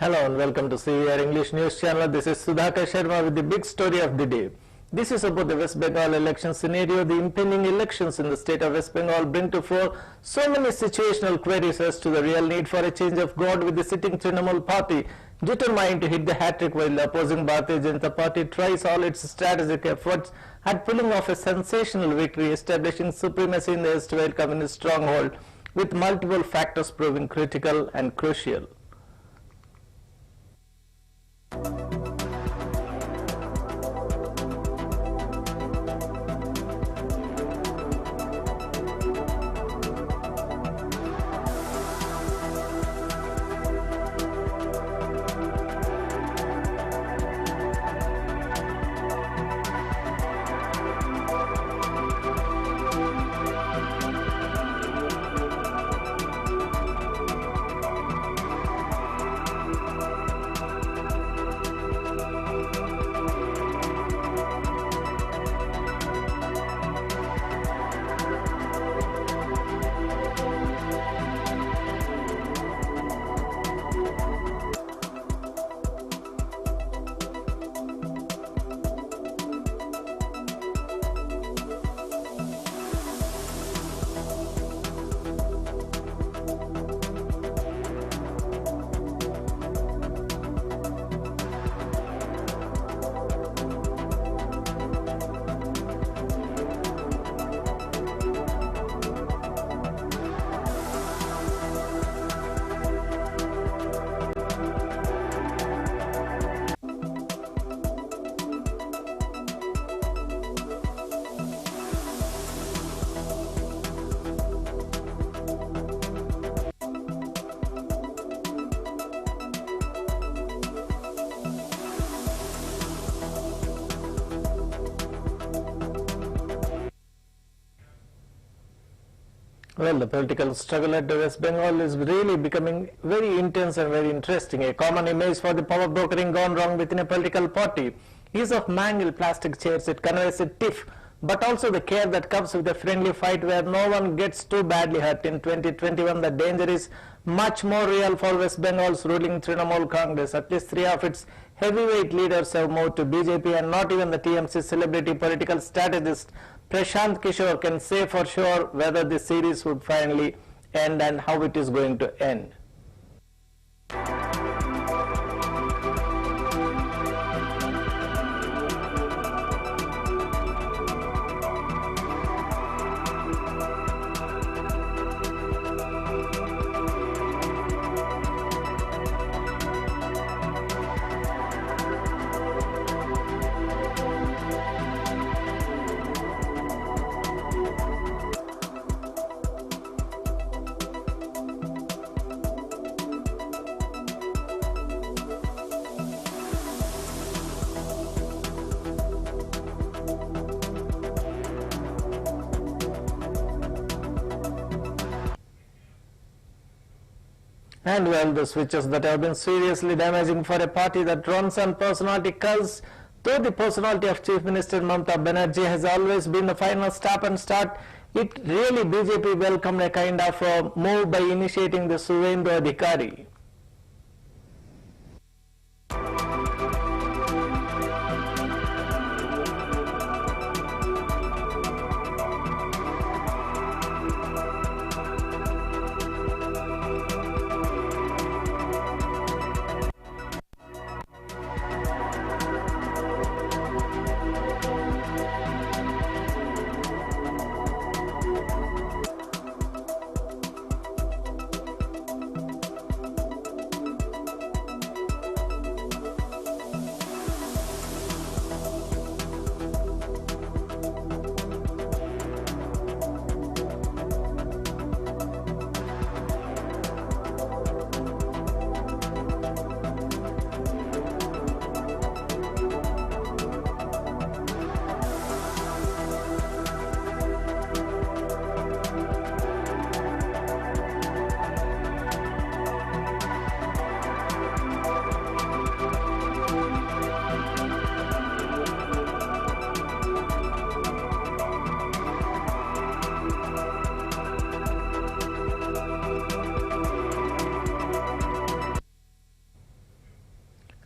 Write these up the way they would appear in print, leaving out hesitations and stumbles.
Hello and welcome to CVR English News Channel. This is Sudhakar Sharma with the big story of the day. This is about the West Bengal election scenario. The impending elections in the state of West Bengal bring to fore so many situational queries as to the real need for a change of guard, with the sitting Trinamool party determined to hit the hat-trick while the opposing Bharatiya Janata Party tries all its strategic efforts at pulling off a sensational victory, establishing supremacy in the erstwhile communist stronghold, with multiple factors proving critical and crucial. Well, the political struggle at the West Bengal is really becoming very intense and very interesting. A common image for the power brokering gone wrong within a political party is of mangled plastic chairs. It conveys a tiff, but also the care that comes with a friendly fight where no one gets too badly hurt. In 2021, the danger is much more real for West Bengal's ruling Trinamool Congress. At least 3 of its heavyweight leaders have moved to BJP, and not even the TMC celebrity political strategist Prashant Kishore can say for sure whether this series would finally end and how it is going to end. And well, the switches that have been seriously damaging for a party that runs on personality cults, though the personality of Chief Minister Mamata Banerjee has always been the final stop and start, it really BJP welcomed a kind of a move by initiating the Suvendu Adhikari.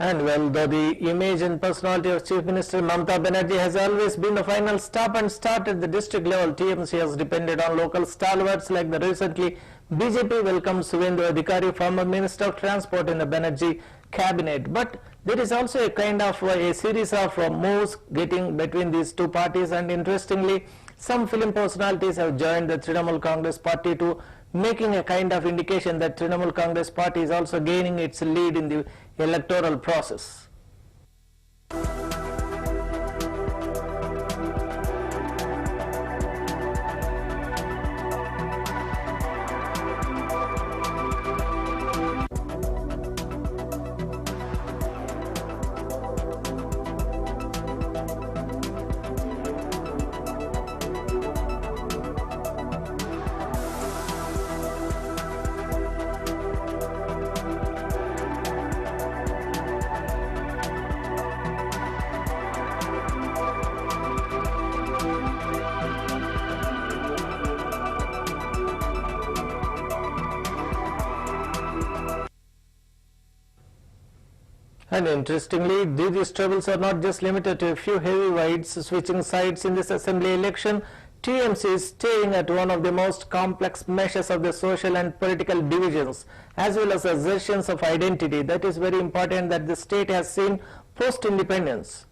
And well, though the image and personality of Chief Minister Mamata Banerjee has always been the final stop and start at the district level, TMC has depended on local stalwarts like the recently BJP welcomed Suvendra Adhikari, former Minister of Transport in the Banerjee cabinet. But there is also a kind of a series of moves getting between these two parties, and interestingly, some film personalities have joined the Trinamool Congress party too, making a kind of indication that Trinamool Congress party is also gaining its lead in the electoral process. And interestingly, these troubles are not just limited to a few heavyweights switching sides in this assembly election. TMC is staying at one of the most complex meshes of the social and political divisions, as well as assertions of identity. That is very important that the state has seen post-independence.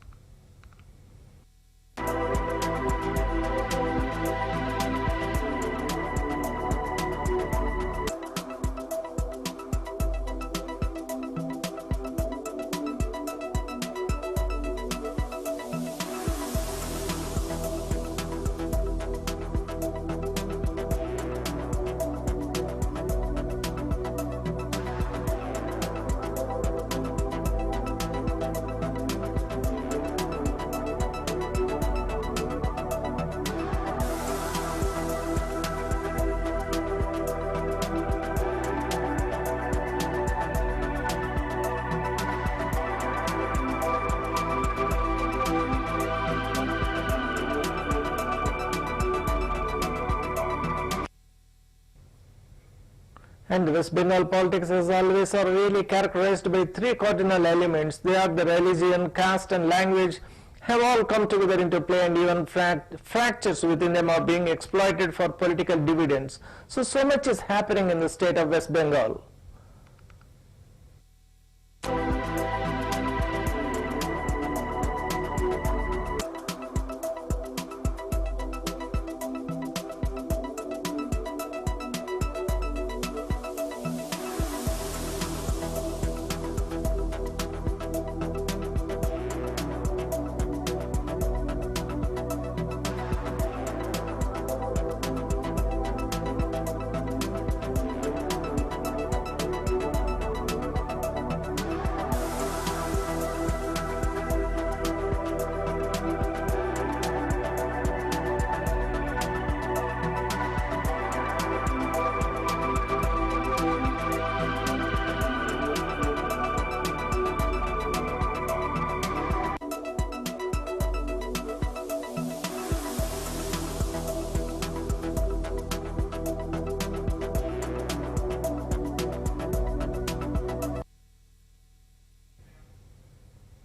And West Bengal politics, as always, are really characterized by three cardinal elements. They are the religion, caste and language have all come together into play, and even fractures within them are being exploited for political dividends. So much is happening in the state of West Bengal.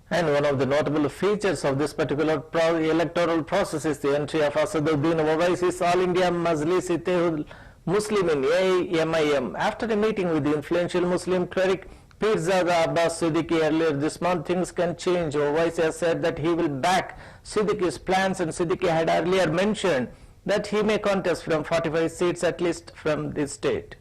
And one of the notable features of this particular electoral process is the entry of Asaduddin Owaisi's All India Majlis-e-Ittehad Muslimin AIMIM. After a meeting with the influential Muslim cleric Pirzada Abbas Siddiqui earlier this month, things can change. Owaisi has said that he will back Siddiqui's plans, and Siddiqui had earlier mentioned that he may contest from 45 seats at least from this state.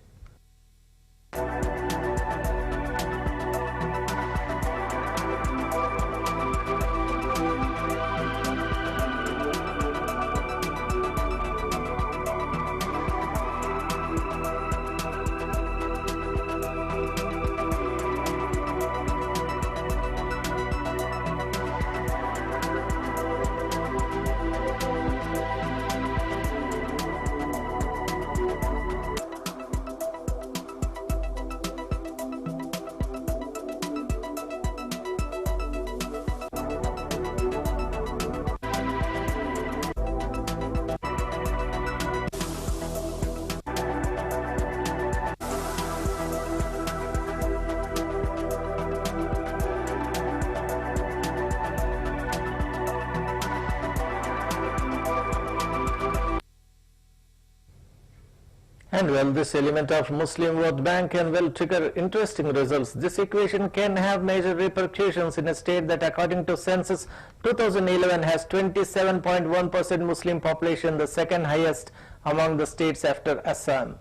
And well, this element of Muslim vote bank can well trigger interesting results. This equation can have major repercussions in a state that, according to census 2011, has 27.1% Muslim population, the second highest among the states after Assam.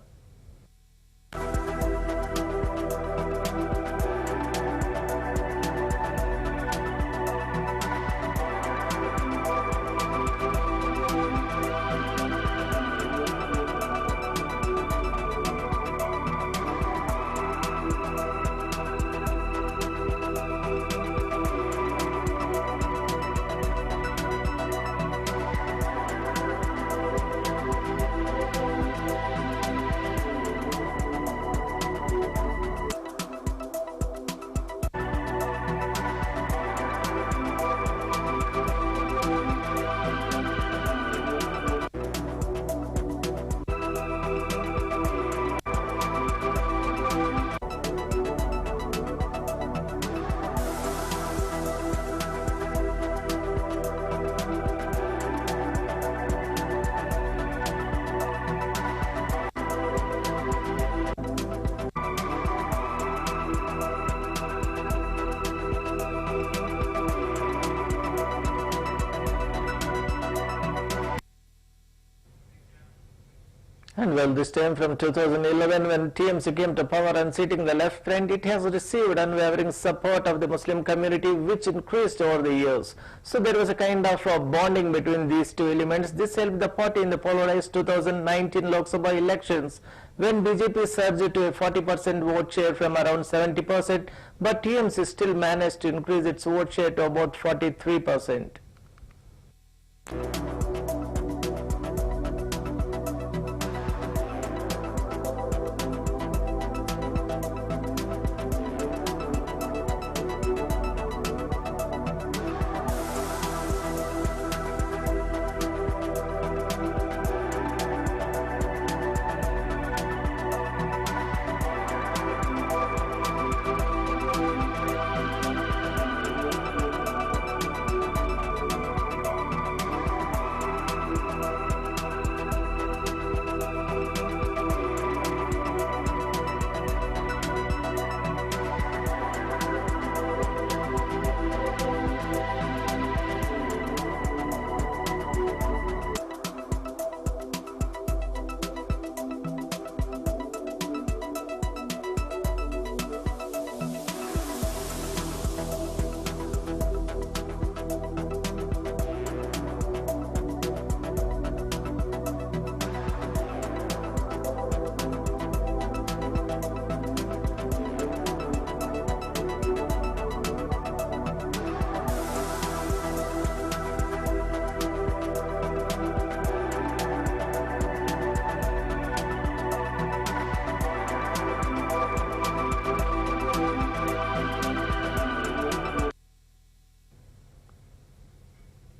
And well, this time from 2011, when TMC came to power and sitting the left front, it has received unwavering support of the Muslim community, which increased over the years. So there was a kind of bonding between these two elements. This helped the party in the polarized 2019 Lok Sabha elections, when BJP surged to a 40% vote share from around 70%, but TMC still managed to increase its vote share to about 43%.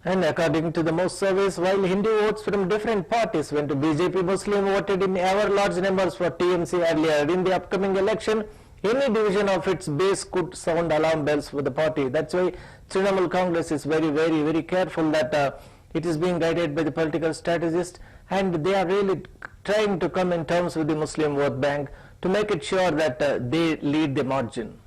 And according to the most surveys, while Hindu votes from different parties went to BJP, Muslim voted in ever large numbers for TMC earlier. In the upcoming election, any division of its base could sound alarm bells for the party. That's why Trinamool Congress is very careful that it is being guided by the political strategist, and they are really trying to come in terms with the Muslim vote bank to make it sure that they lead the margin.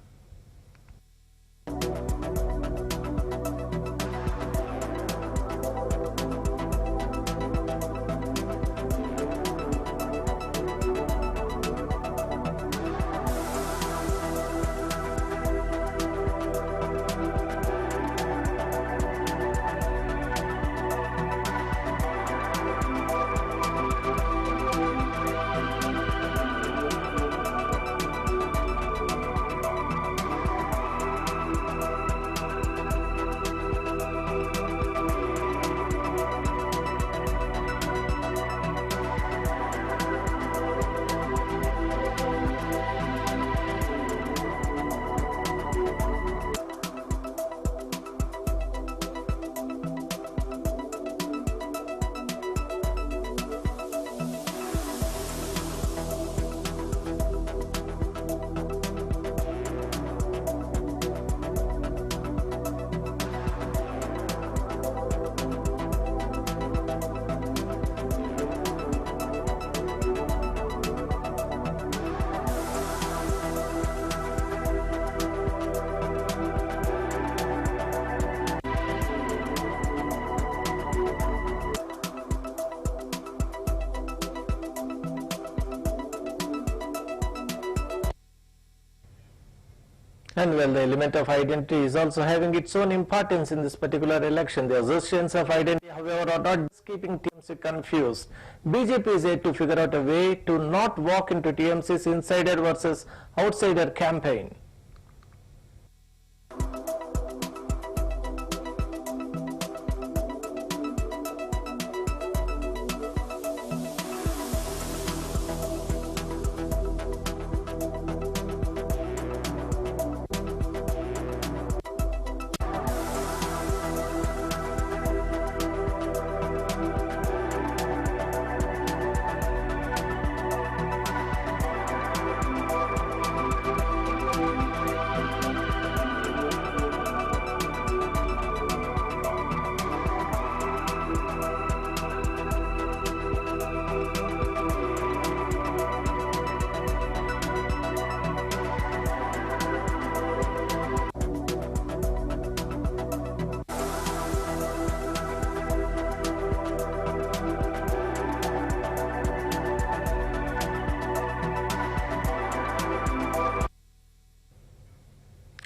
And well, the element of identity is also having its own importance in this particular election. The assertions of identity, however, are not just keeping TMC confused. BJP is yet to figure out a way to not walk into TMC's insider versus outsider campaign.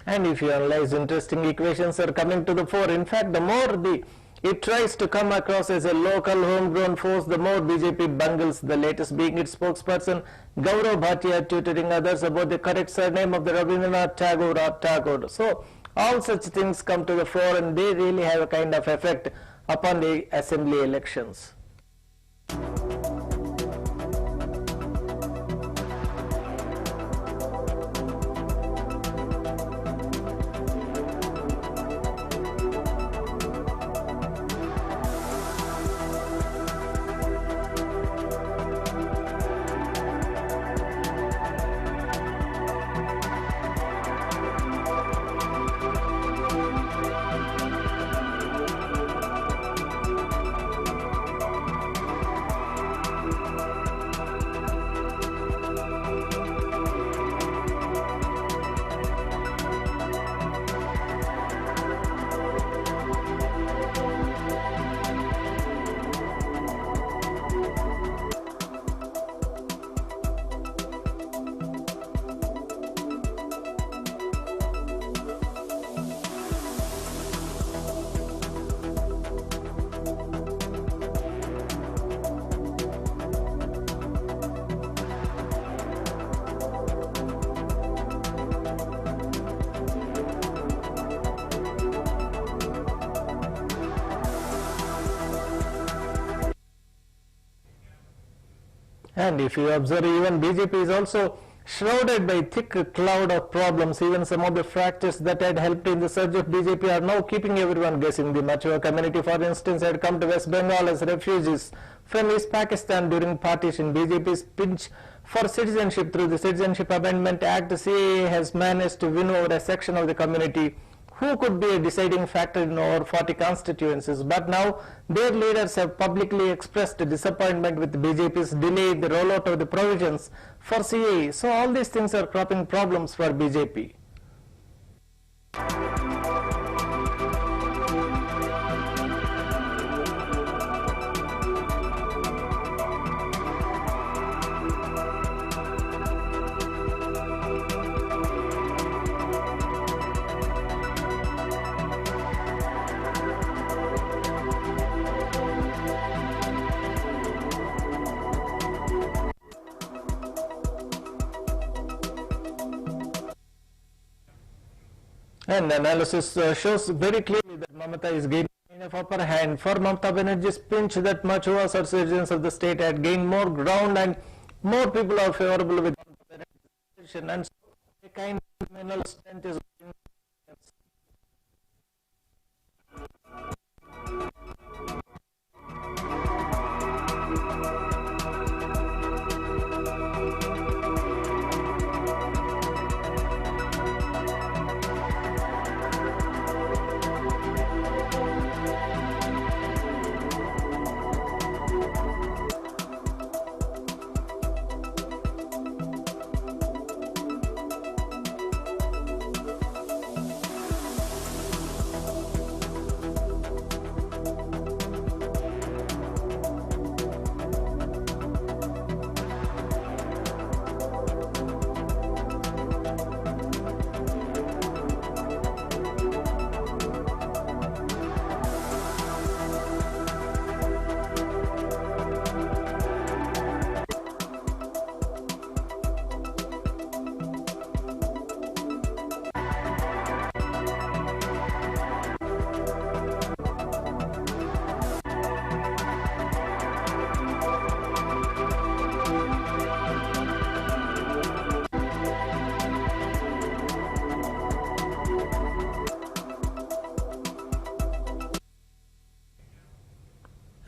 And if you analyze, interesting equations are coming to the fore. In fact, the more it tries to come across as a local homegrown force, the more BJP bungles, the latest being its spokesperson Gaurav Bhatia tutoring others about the correct surname of the Rabindranath Tagore or Tagore. So all such things come to the fore, and they really have a kind of effect upon the assembly elections. And if you observe, even BJP is also shrouded by thick cloud of problems. Even some of the fractures that had helped in the surge of BJP are now keeping everyone guessing. The Machua community, for instance, had come to West Bengal as refugees from East Pakistan during partition. BJP's pinch for citizenship through the Citizenship Amendment Act, CAA, has managed to win over a section of the community who could be a deciding factor in over 40 constituencies. But now their leaders have publicly expressed disappointment with BJP's delay in the rollout of the provisions for CAA. So all these things are cropping problems for BJP. And analysis shows very clearly that Mamata is gaining enough upper hand. For Mamata Banerjee's pinch that Machuas or citizens of the state had gained more ground and more people are favorable with position, and so a kind of mental strength is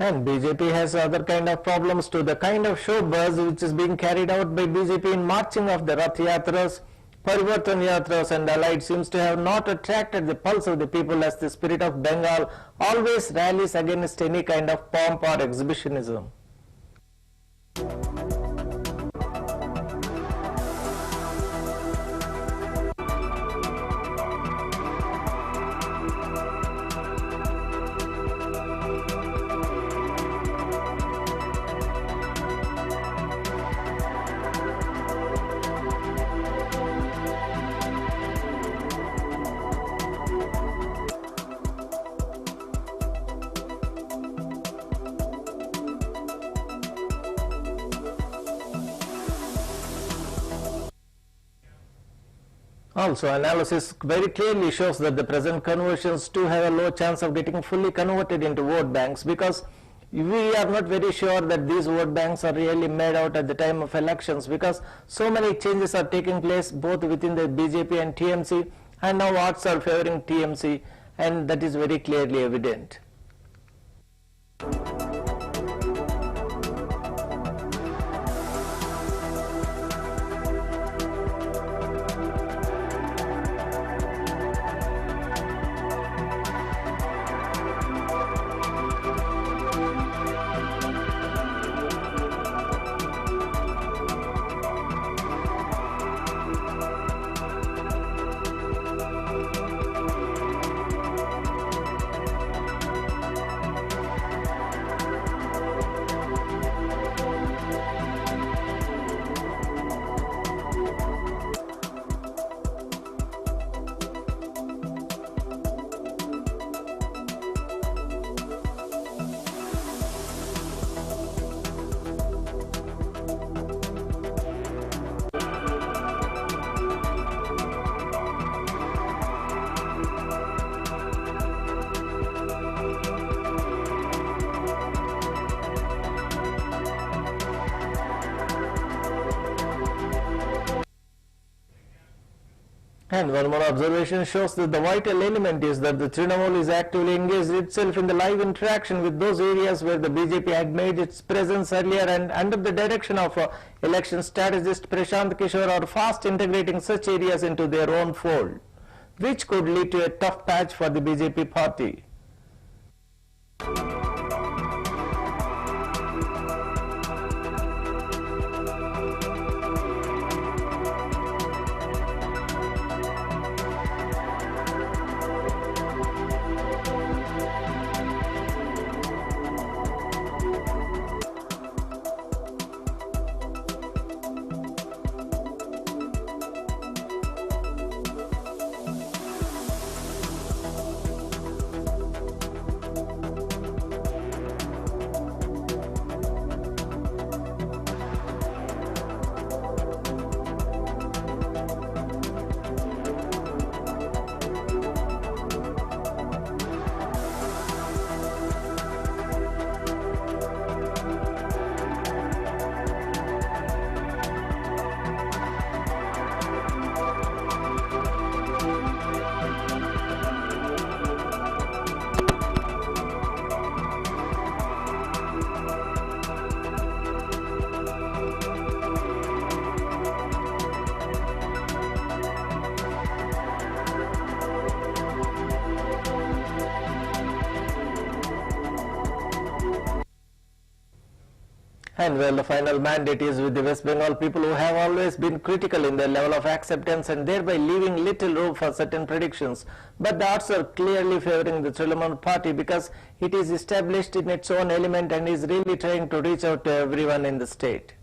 And BJP has other kind of problems too. The kind of show buzz which is being carried out by BJP in marching of the Rath Yatras, Parivartan Yatras and allied seems to have not attracted the pulse of the people, as the spirit of Bengal always rallies against any kind of pomp or exhibitionism. Also, analysis very clearly shows that the present conversions too have a low chance of getting fully converted into vote banks, because we are not very sure that these vote banks are really made out at the time of elections, because so many changes are taking place both within the BJP and TMC, and now odds are favoring TMC, and that is very clearly evident. And one more observation shows that the vital element is that the Trinamool is actively engaged itself in the live interaction with those areas where the BJP had made its presence earlier, and under the direction of election strategist Prashant Kishore are fast integrating such areas into their own fold, which could lead to a tough patch for the BJP party. And well, the final mandate is with the West Bengal people, who have always been critical in their level of acceptance and thereby leaving little room for certain predictions. But the odds are clearly favoring the Trinamool party, because it is established in its own element and is really trying to reach out to everyone in the state.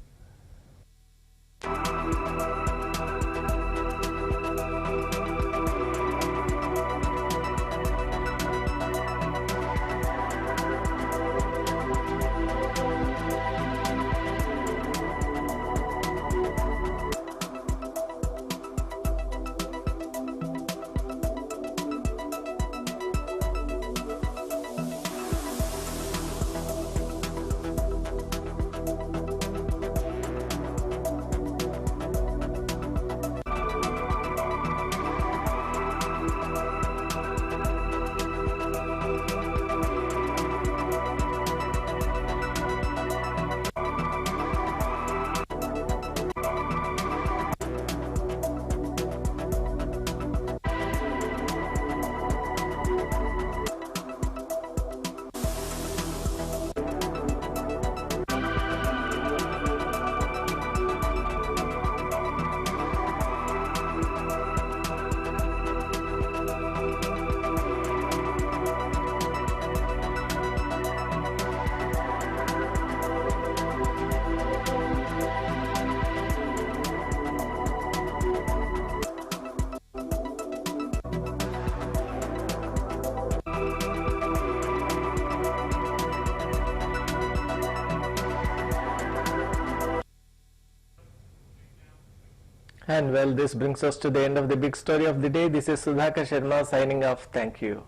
And well, this brings us to the end of the big story of the day. This is Sudhakar Sharma signing off. Thank you.